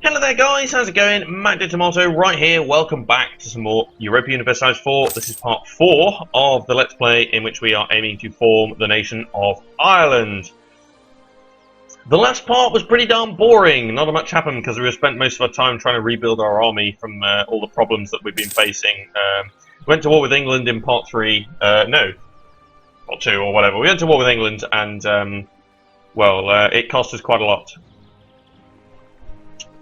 Hello there guys, how's it going? Matt the Tomato right here, welcome back to some more Europa Universalis IV. This is part 4 of the Let's Play in which we are aiming to form the nation of Ireland. The last part was pretty darn boring, not much happened because we spent most of our time trying to rebuild our army from all the problems that we've been facing. Went to war with England in part 3, no, part 2 or whatever. We went to war with England and, it cost us quite a lot.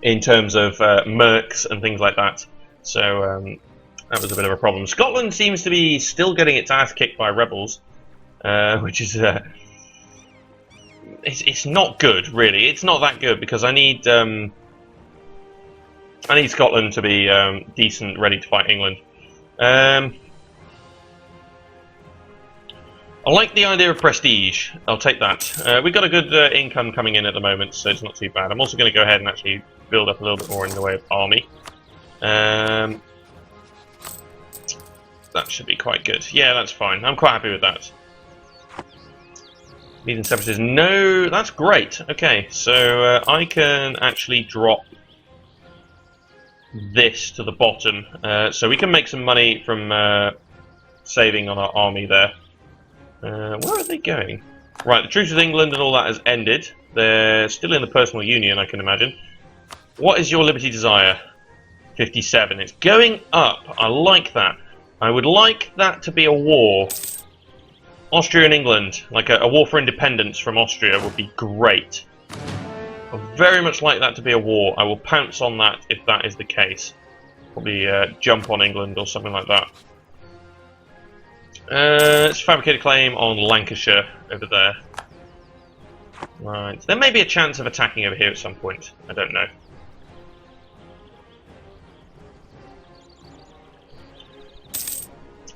In terms of mercs and things like that, so that was a bit of a problem. Scotland seems to be still getting its ass kicked by rebels, which is it's not good, really. It's not that good because I need Scotland to be decent, ready to fight England. I like the idea of prestige. I'll take that. We've got a good income coming in at the moment, so it's not too bad. I'm also going to go ahead and actually build up a little bit more in the way of army. That should be quite good. Yeah, that's fine. I'm quite happy with that. Leading separatists. No, that's great. Okay, so I can actually drop this to the bottom, so we can make some money from saving on our army there. Where are they going? Right, the truce with England and all that has ended. They're still in the personal union, I can imagine. What is your liberty desire? 57. It's going up. I like that. I would like that to be a war. Austria and England, like a war for independence from Austria would be great. I very much like that to be a war. I will pounce on that if that is the case. Probably jump on England or something like that. Let's fabricate a claim on Lancashire over there. Right, there may be a chance of attacking over here at some point. I don't know.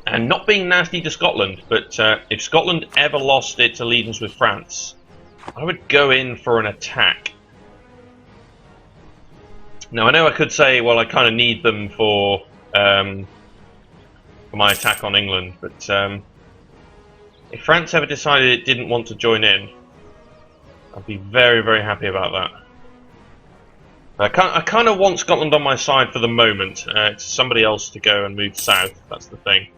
And not being nasty to Scotland, but if Scotland ever lost its allegiance with France, I would go in for an attack. Now I know I could say, well, I kind of need them for my attack on England, but if France ever decided it didn't want to join in, I'd be very, very happy about that. I kind of want Scotland on my side for the moment. It's somebody else to go and move south, that's the thing.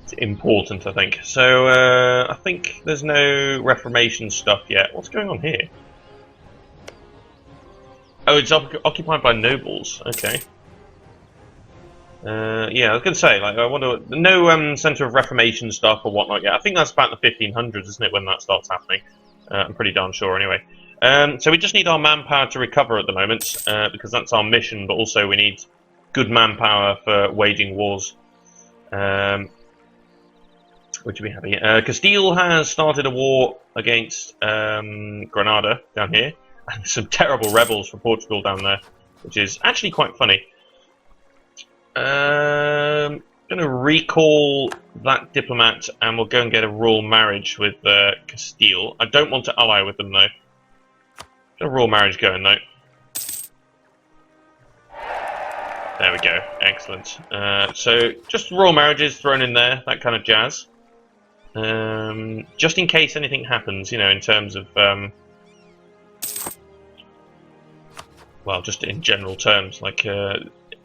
It's important, I think. So, I think there's no Reformation stuff yet. What's going on here? Oh, it's occupied by nobles. Okay. Yeah, I was going to say, like, I wonder, no centre of Reformation stuff or whatnot yet. I think that's about the 1500s, isn't it, when that starts happening? I'm pretty darn sure, anyway. So we just need our manpower to recover at the moment, because that's our mission, but also we need good manpower for waging wars. Which would be happy. Castile has started a war against Granada down here, and some terrible rebels from Portugal down there, which is actually quite funny. I'm going to recall that diplomat and we'll go and get a royal marriage with Castile. I don't want to ally with them though. Get a royal marriage going though. There we go, excellent. So just royal marriages thrown in there, that kind of jazz. Just in case anything happens, you know, in terms of, well, just in general terms, like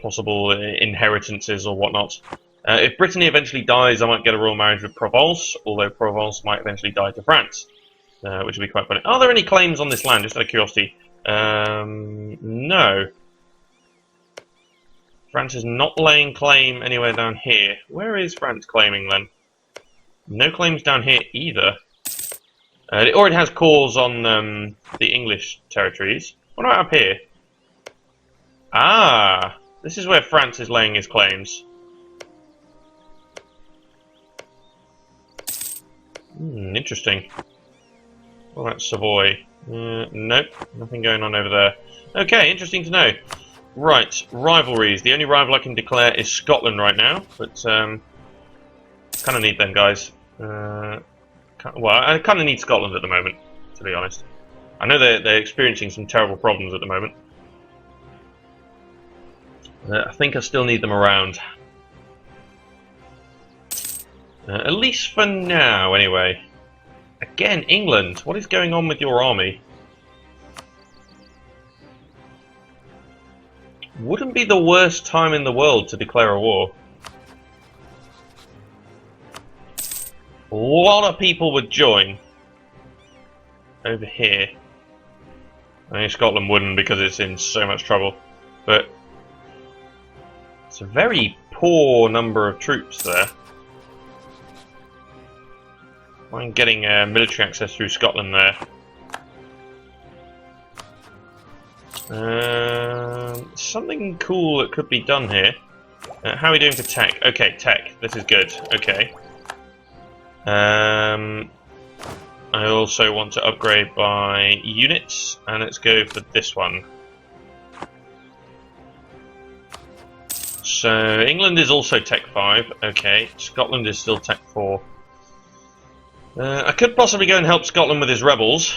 possible inheritances or whatnot. If Brittany eventually dies, I might get a royal marriage with Provence, although Provence might eventually die to France, which would be quite funny. Are there any claims on this land, just out of curiosity? No. France is not laying claim anywhere down here. Where is France claiming then? No claims down here either. It already has cores on the English territories. What about up here? Ah! This is where France is laying his claims. Interesting. What about Savoy? Nope, nothing going on over there. Okay, interesting to know. Right, rivalries. The only rival I can declare is Scotland right now, but kind of need them guys. Well, I kind of need Scotland at the moment, to be honest. I know they're experiencing some terrible problems at the moment. I think I still need them around. At least for now, anyway. Again, England. What is going on with your army? wouldn't be the worst time in the world to declare a war. A lot of people would join over here. I mean, Scotland wouldn't because it's in so much trouble, but it's a very poor number of troops there. I'm getting military access through Scotland there. Something cool that could be done here. How are we doing for tech? Okay, tech. This is good. Okay. I also want to upgrade by units, and let's go for this one. So England is also Tech 5. Okay, Scotland is still Tech 4. I could possibly go and help Scotland with his rebels.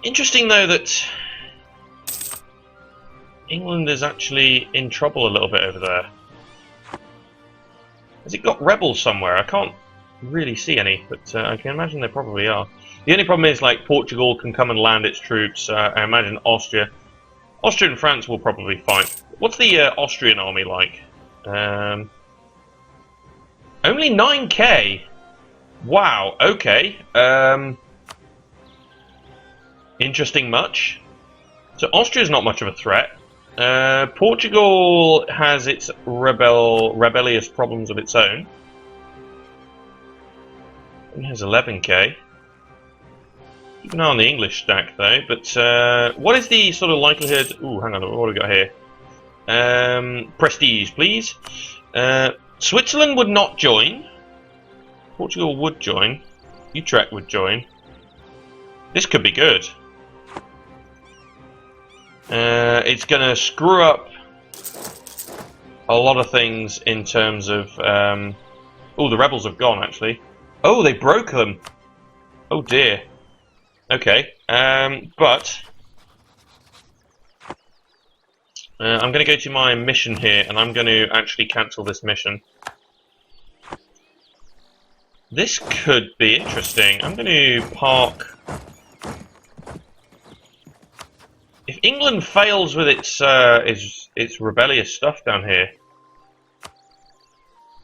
Interesting though that England is actually in trouble a little bit over there. Has it got rebels somewhere? I can't really see any, but I can imagine there probably are. The only problem is, like, Portugal can come and land its troops. I imagine Austria and France will probably fight. What's the Austrian army like? Only 9k. Wow. Okay. Interesting much. So Austria's not much of a threat. Portugal has its rebellious problems of its own. It has 11k. Keep an eye on the English stack though. But what is the sort of likelihood? Ooh, hang on. What have we got here? Prestige, please. Switzerland would not join. Portugal would join. Utrecht would join. This could be good. It's going to screw up a lot of things in terms of... oh, the rebels have gone, actually. Oh, they broke them. Oh, dear. Okay. But... I'm going to go to my mission here, and I'm going to actually cancel this mission. This could be interesting. I'm going to park... If England fails with its rebellious stuff down here,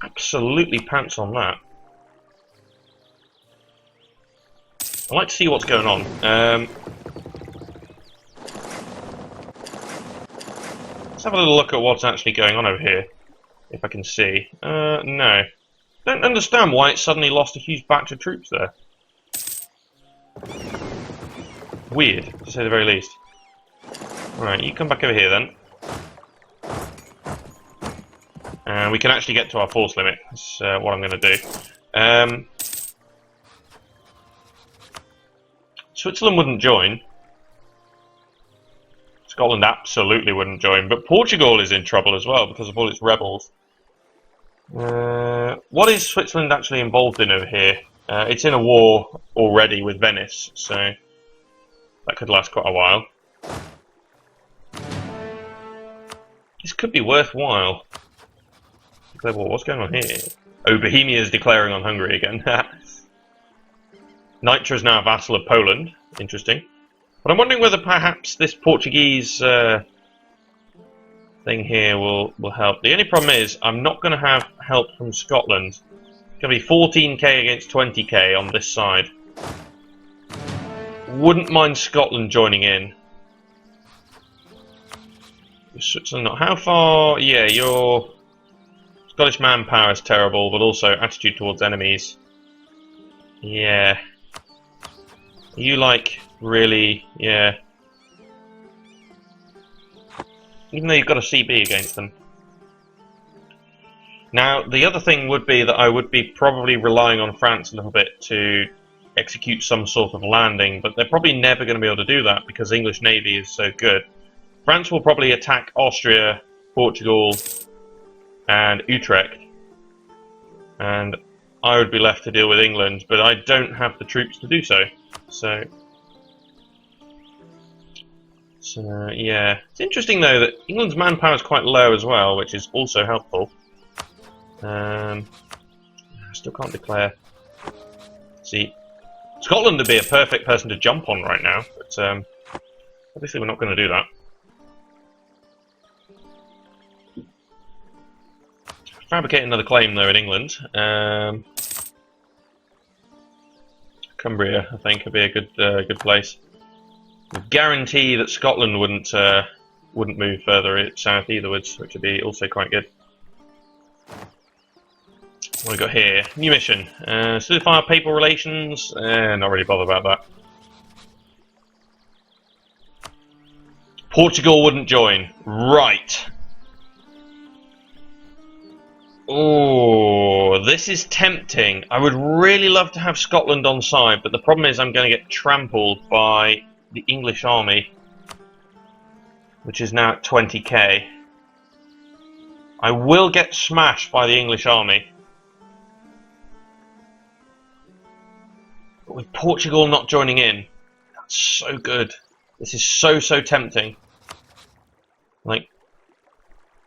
absolutely pants on that. I'd like to see what's going on. Let's have a little look at what's actually going on over here, if I can see. No. Don't understand why it suddenly lost a huge batch of troops there. Weird, to say the very least. Alright, you come back over here then. We can actually get to our force limit. That's what I'm going to do. Switzerland wouldn't join. Scotland absolutely wouldn't join. But Portugal is in trouble as well because of all its rebels. What is Switzerland actually involved in over here? It's in a war already with Venice, so that could last quite a while. This could be worthwhile. Declare war. What's going on here? Oh, Bohemia is declaring on Hungary again. Nitra is now a vassal of Poland. Interesting. But I'm wondering whether perhaps this Portuguese thing here will help. The only problem is I'm not going to have help from Scotland. It's going to be 14k against 20k on this side. Wouldn't mind Scotland joining in. Switzerland not. How far? Yeah, your Scottish manpower is terrible, but also attitude towards enemies. Yeah. You like really? Yeah. Even though you've got a CB against them. Now, the other thing would be that I would be probably relying on France a little bit to execute some sort of landing, but they're probably never going to be able to do that because the English Navy is so good. France will probably attack Austria, Portugal, and Utrecht, and I would be left to deal with England, but I don't have the troops to do so. So yeah. It's interesting, though, that England's manpower is quite low as well, which is also helpful. I still can't declare. See, Scotland would be a perfect person to jump on right now, but Obviously we're not going to do that. Fabricate another claim though in England. Cumbria, I think, would be a good place. Guarantee that Scotland wouldn't move further south eitherwards, which would be also quite good. What have we got here? New mission. Solidify our papal relations. Not really bothered about that. Portugal wouldn't join. Right. Oh, this is tempting. I would really love to have Scotland on side, but the problem is I'm going to get trampled by the English army, which is now at 20k. I will get smashed by the English army. But with Portugal not joining in, that's so good. This is so tempting. Like,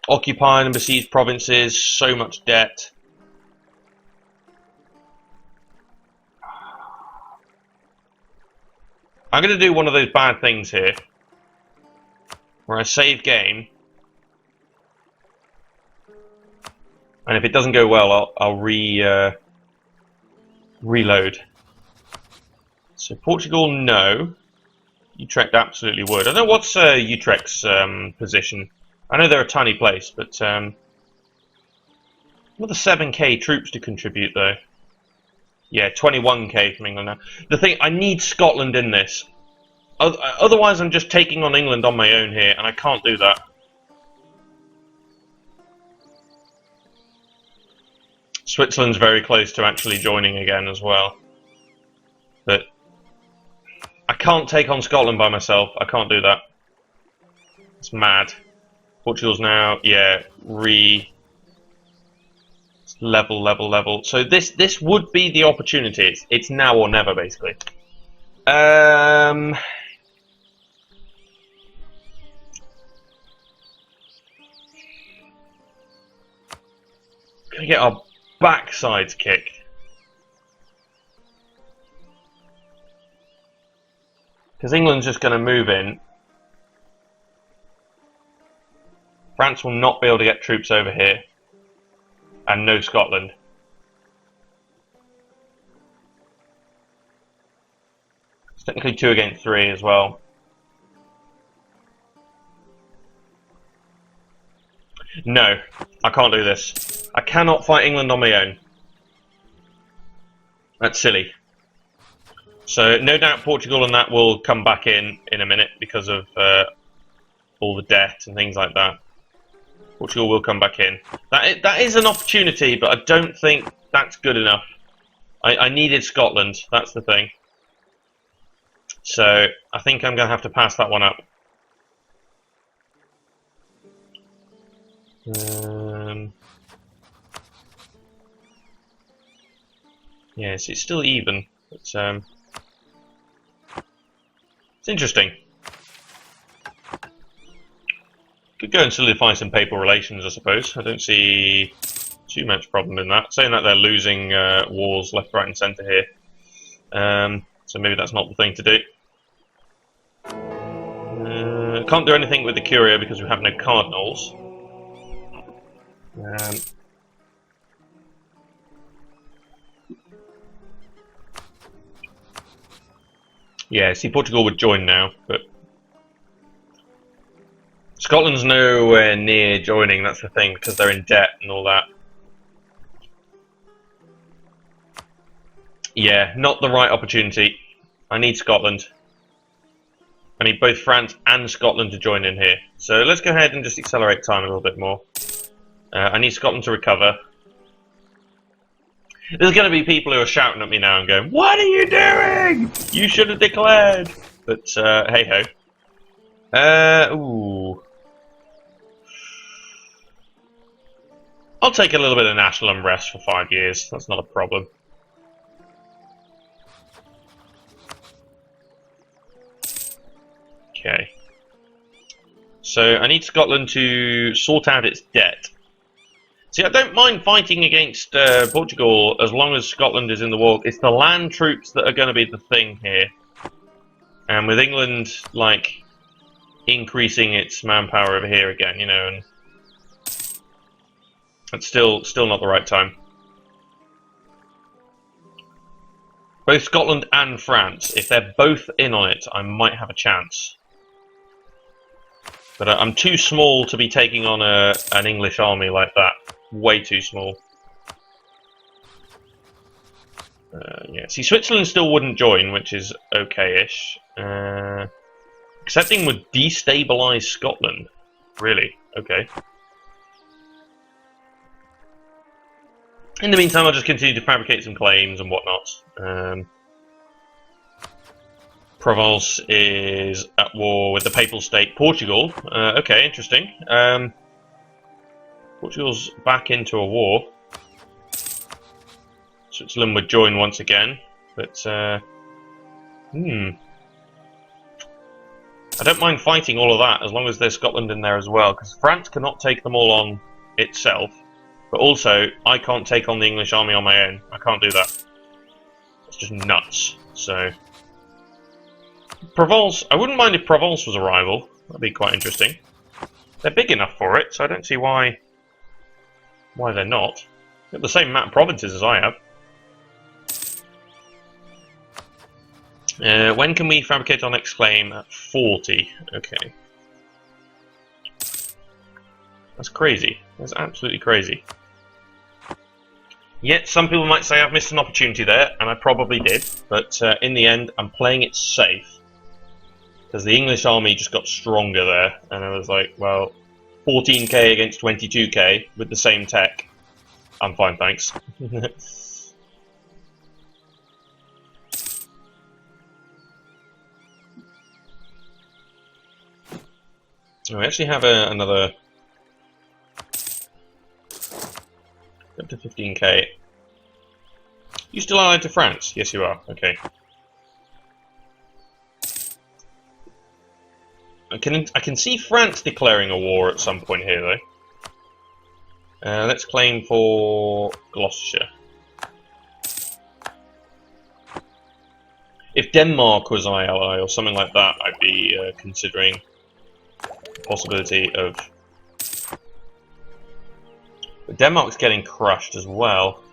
occupied and besieged provinces, so much debt. I'm going to do one of those bad things here, where I save game, and if it doesn't go well, I'll reload. So Portugal, no. Utrecht absolutely would. I don't know what's Utrecht's position. I know they're a tiny place, but another 7k troops to contribute though. Yeah, 21k from England now. The thing, I need Scotland in this. Otherwise I'm just taking on England on my own here, and I can't do that. Switzerland's very close to actually joining again as well. But I can't take on Scotland by myself. I can't do that. It's mad. Portugal's now, yeah, level. So this would be the opportunity. It's now or never, basically. Gonna get our backsides kicked. Because England's just going to move in. France will not be able to get troops over here. And no Scotland. It's technically 2 against 3 as well. No, I can't do this. I cannot fight England on my own. That's silly. So no doubt Portugal and that will come back in a minute because of all the debt and things like that. Portugal will come back in. That is an opportunity, but I don't think that's good enough. I needed Scotland, that's the thing. So I think I'm going to have to pass that one up. Yes, it's still even. It's interesting. Could go and solidify some papal relations, I suppose. I don't see too much problem in that. Saying that they're losing wars left, right, and centre here. So maybe that's not the thing to do. Can't do anything with the Curia because we have no cardinals. Yeah, see, Portugal would join now, but Scotland's nowhere near joining, that's the thing, because they're in debt and all that. Yeah, not the right opportunity. I need Scotland. I need both France and Scotland to join in here. So let's go ahead and just accelerate time a little bit more. I need Scotland to recover. There's going to be people who are shouting at me now and going, "What are you doing? You should have declared." But hey ho. Ooh. I'll take a little bit of national unrest for 5 years. That's not a problem. Okay. So I need Scotland to sort out its debt. See, I don't mind fighting against Portugal as long as Scotland is in the war. It's the land troops that are going to be the thing here. And with England, like, increasing its manpower over here again, you know, and it's still not the right time. Both Scotland and France, if they're both in on it, I might have a chance. But I'm too small to be taking on an English army like that. Way too small. Yeah, see, Switzerland still wouldn't join, which is okay-ish. Accepting would destabilise Scotland. Really? Okay. In the meantime, I'll just continue to fabricate some claims and whatnot. Provence is at war with the Papal State Portugal. Okay, interesting. Portugal's back into a war. Switzerland would join once again, but I don't mind fighting all of that as long as there's Scotland in there as well, because France cannot take them all on itself. But also, I can't take on the English army on my own. I can't do that. It's just nuts. So, Provence, I wouldn't mind if Provence was a rival. That'd be quite interesting. They're big enough for it, so I don't see why they're not. They've got the same amount of provinces as I have. When can we fabricate our next claim? At 40. Okay. That's crazy. That's absolutely crazy. Yet, some people might say I've missed an opportunity there, and I probably did, but in the end, I'm playing it safe. Because the English army just got stronger there, and I was like, well, 14k against 22k with the same tech. I'm fine, thanks. Oh, we actually have another up to 15k. You still allied to France? Yes, you are. Okay. I can see France declaring a war at some point here, though. Let's claim for Gloucestershire. If Denmark was my ally or something like that, I'd be considering the possibility of. But Denmark's getting crushed as well,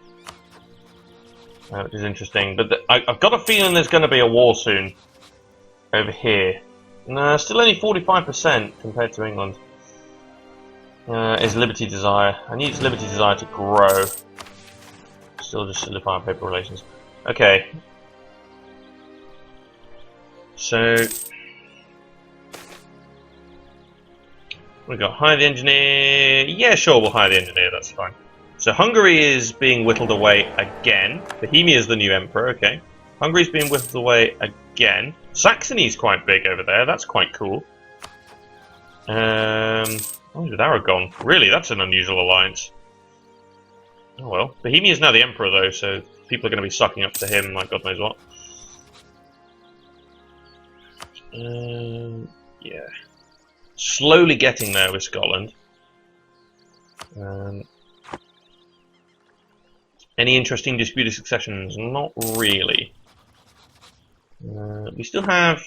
which is interesting. But I've got a feeling there's going to be a war soon over here. No, still only 45% compared to England. Is Liberty Desire. I need Liberty Desire to grow. Still just solidifying paper relations. Okay. So we got hire the engineer. Yeah, sure, we'll hire the engineer. That's fine. So Hungary is being whittled away again. Bohemia is the new emperor. Okay. Hungary's being whittled away again. Saxony's quite big over there. That's quite cool. Oh, with Aragon. Really, that's an unusual alliance. Oh well. Bohemia is now the emperor, though, so people are going to be sucking up to him like God knows what. Yeah. Slowly getting there with Scotland. Any interesting disputed successions? Not really. We still have.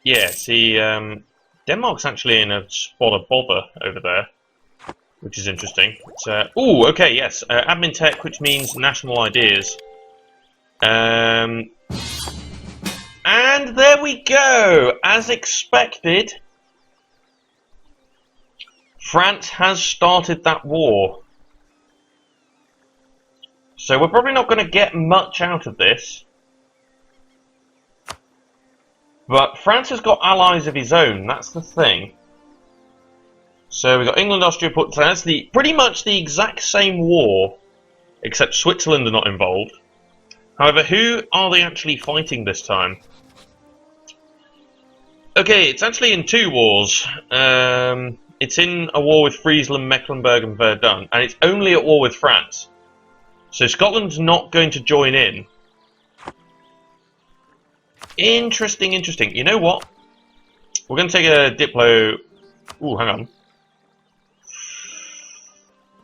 Yeah, see, Denmark's actually in a spot of bother over there, which is interesting. Ooh, okay, yes, admin tech, which means national ideas. And there we go! As expected, France has started that war. So we're probably not going to get much out of this. But France has got allies of his own, that's the thing. So we've got England, Austria, Portugal. That's pretty much the exact same war, except Switzerland are not involved. However, who are they actually fighting this time? Okay, it's actually in two wars. It's in a war with Friesland, Mecklenburg and Verdun, and it's only at war with France. So Scotland's not going to join in. Interesting, interesting. You know what? We're going to take a Diplo... Ooh, hang on.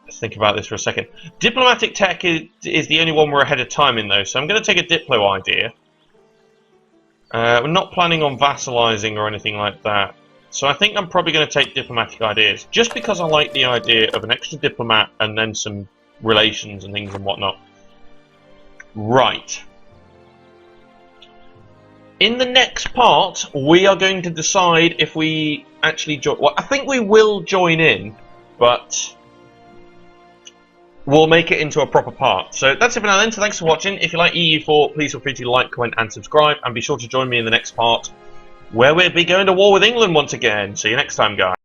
Let's think about this for a second. Diplomatic tech is the only one we're ahead of time in, though, so I'm going to take a Diplo idea. We're not planning on vassalizing or anything like that. So I think I'm probably going to take diplomatic ideas, just because I like the idea of an extra diplomat and then some relations and things and whatnot. Right. In the next part, we are going to decide if we actually join. Well, I think we will join in, but we'll make it into a proper part. So that's it for now then. So thanks for watching. If you like EU4, please feel free to like, comment, and subscribe. And be sure to join me in the next part, where we'll be going to war with England once again. See you next time, guys.